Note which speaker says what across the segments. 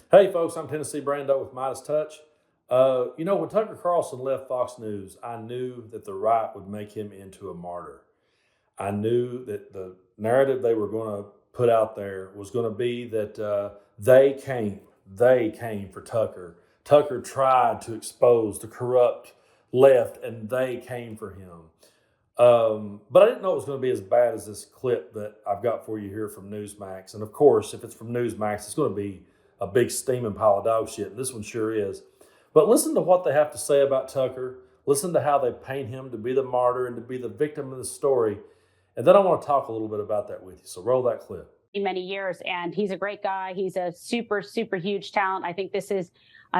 Speaker 1: Hey folks, I'm Tennessee Brando with MeidasTouch. When Tucker Carlson left Fox News, I knew that the right would make him into a martyr. I knew that the narrative they were going to put out there was going to be that they came for Tucker. Tucker tried to expose the corrupt left, and they came for him. But I didn't know it was going to be as bad as this clip that I've got for you here from Newsmax. And of course, if it's from Newsmax, it's going to be a big steaming pile of dog shit. And this one sure is. But listen to what they have to say about Tucker. Listen to how they paint him to be the martyr and to be the victim of the story. And then I want to talk a little bit about that with you. So roll that clip.
Speaker 2: Many years, and he's a great guy. He's a super huge talent. I think this is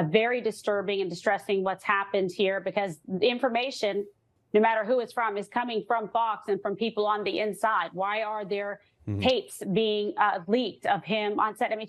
Speaker 2: very disturbing and distressing what's happened here, because the information, no matter who it's from, is coming from Fox and from people on the inside. Why are there tapes being leaked of him on set? I mean,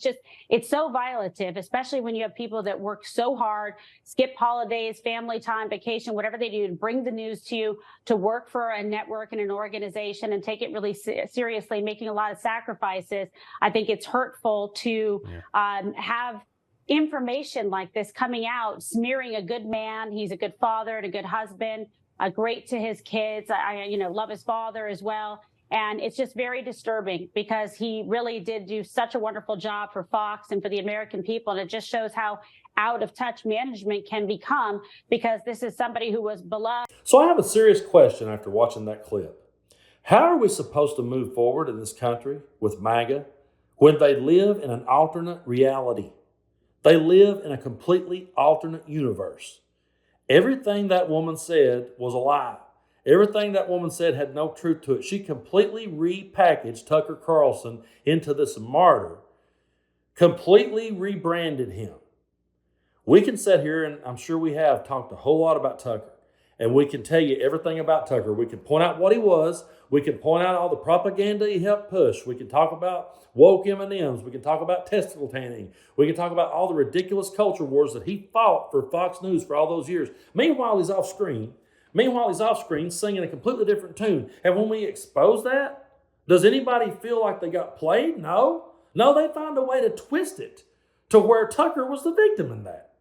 Speaker 2: it's so violative, especially when you have people that work so hard, skip holidays, family time, vacation, whatever they do to bring the news to you, to work for a network and an organization and take it really seriously, making a lot of sacrifices. I think it's hurtful to have information like this coming out, smearing a good man. He's a good father and a good husband, great to his kids. I love his father as well. And it's just very disturbing, because he really did do such a wonderful job for Fox and for the American people. And it just shows how out of touch management can become, because this is somebody who was beloved.
Speaker 1: So I have a serious question after watching that clip. How are we supposed to move forward in this country with MAGA when they live in an alternate reality? They live in a completely alternate universe. Everything that woman said was a lie. Everything that woman said had no truth to it. She completely repackaged Tucker Carlson into this martyr, completely rebranded him. We can sit here, and I'm sure we have talked a whole lot about Tucker, and we can tell you everything about Tucker. We can point out what he was. We can point out all the propaganda he helped push. We can talk about woke M&Ms. We can talk about testicle tanning. We can talk about all the ridiculous culture wars that he fought for Fox News for all those years. Meanwhile, he's off screen singing a completely different tune. And when we expose that, does anybody feel like they got played? No, they find a way to twist it to where Tucker was the victim in that.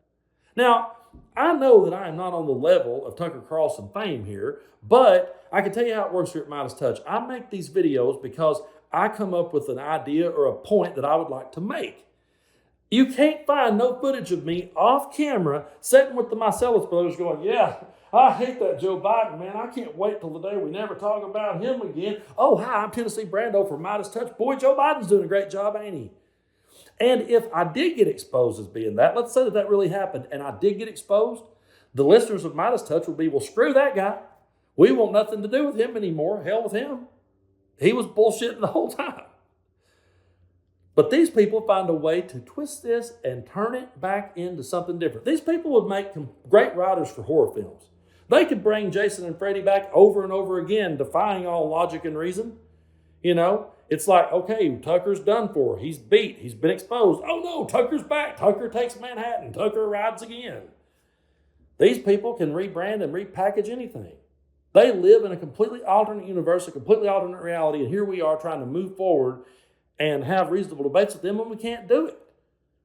Speaker 1: Now, I know that I am not on the level of Tucker Carlson fame here, but I can tell you how it works here at MeidasTouch. I make these videos because I come up with an idea or a point that I would like to make. You can't find no footage of me off camera sitting with the Marcellus brothers going, yeah, I hate that Joe Biden, man. I can't wait till the day we never talk about him again. Oh, hi, I'm Tennessee Brando for MeidasTouch. Boy, Joe Biden's doing a great job, ain't he? And if I did get exposed as being that, let's say that really happened, and I did get exposed, the listeners of MeidasTouch would be, well, screw that guy. We want nothing to do with him anymore. Hell with him. He was bullshitting the whole time. But these people find a way to twist this and turn it back into something different. These people would make great writers for horror films. They could bring Jason and Freddy back over and over again, defying all logic and reason. It's like, okay, Tucker's done for. He's beat. He's been exposed. Oh no, Tucker's back. Tucker takes Manhattan. Tucker rides again. These people can rebrand and repackage anything. They live in a completely alternate universe, a completely alternate reality, and here we are trying to move forward and have reasonable debates with them when we can't do it,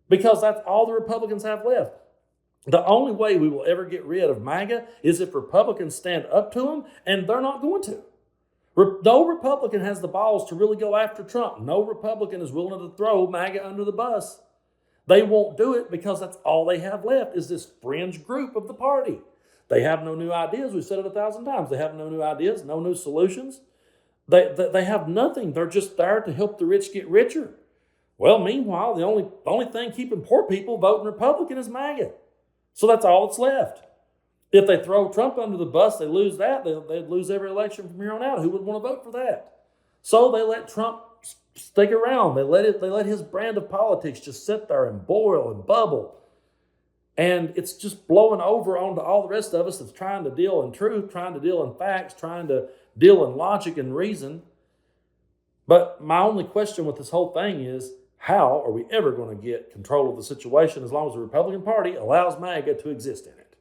Speaker 1: because that's all the Republicans have left. The only way we will ever get rid of MAGA is if Republicans stand up to them, and they're not going to. No Republican has the balls to really go after Trump. No Republican is willing to throw MAGA under the bus. They won't do it because that's all they have left is this fringe group of the party. They have no new ideas. We've said it 1,000 times. They have no new ideas, no new solutions. They have nothing. They're just there to help the rich get richer. Well, meanwhile, the only thing keeping poor people voting Republican is MAGA. So that's all that's left. If they throw Trump under the bus, they lose that. They'd lose every election from here on out. Who would want to vote for that? So they let Trump stick around. They let his brand of politics just sit there and boil and bubble. And it's just blowing over onto all the rest of us that's trying to deal in truth, trying to deal in facts, trying to deal in logic and reason. But my only question with this whole thing is, how are we ever going to get control of the situation as long as the Republican Party allows MAGA to exist in it?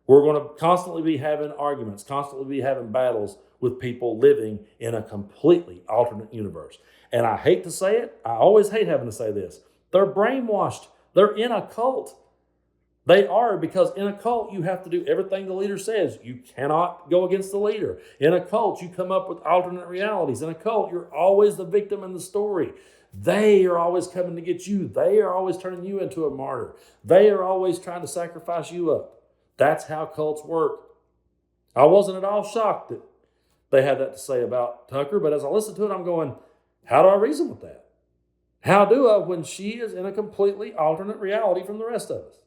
Speaker 1: We're going to constantly be having arguments, constantly be having battles with people living in a completely alternate universe. And I hate to say it. I always hate having to say this. They're brainwashed. They're in a cult. They are, because in a cult, you have to do everything the leader says. You cannot go against the leader. In a cult, you come up with alternate realities. In a cult, you're always the victim in the story. They are always coming to get you. They are always turning you into a martyr. They are always trying to sacrifice you up. That's how cults work. I wasn't at all shocked that they had that to say about Tucker, but as I listened to it, I'm going, how do I reason with that? How do I when she is in a completely alternate reality from the rest of us?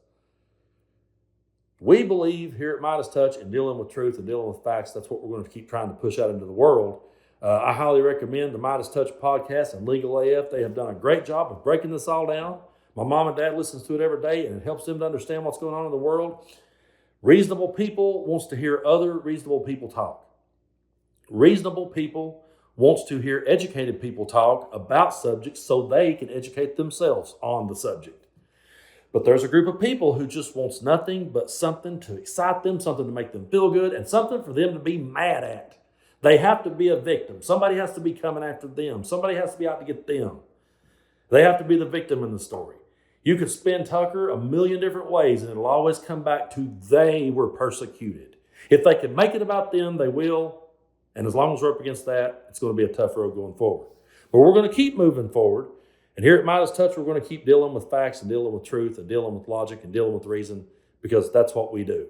Speaker 1: We believe here at MeidasTouch in dealing with truth and dealing with facts. That's what we're going to keep trying to push out into the world. I highly recommend the MeidasTouch podcast and Legal AF. They have done a great job of breaking this all down. My mom and dad listens to it every day, and it helps them to understand what's going on in the world. Reasonable people wants to hear other reasonable people talk. Reasonable people wants to hear educated people talk about subjects so they can educate themselves on the subject. But there's a group of people who just wants nothing but something to excite them, something to make them feel good, and something for them to be mad at. They have to be a victim. Somebody has to be coming after them. Somebody has to be out to get them. They have to be the victim in the story. You could spin Tucker a million different ways, and it'll always come back to they were persecuted. If they can make it about them, they will. And as long as we're up against that, it's going to be a tough road going forward. But we're going to keep moving forward. And here at MeidasTouch, we're going to keep dealing with facts and dealing with truth and dealing with logic and dealing with reason, because that's what we do.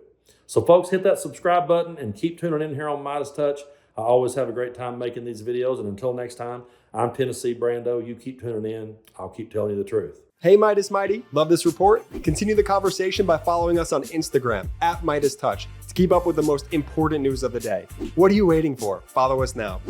Speaker 1: So folks, hit that subscribe button and keep tuning in here on MeidasTouch. I always have a great time making these videos. And until next time, I'm Tennessee Brando. You keep tuning in. I'll keep telling you the truth.
Speaker 3: Hey Meidas Mighty, love this report? Continue the conversation by following us on Instagram at MeidasTouch to keep up with the most important news of the day. What are you waiting for? Follow us now.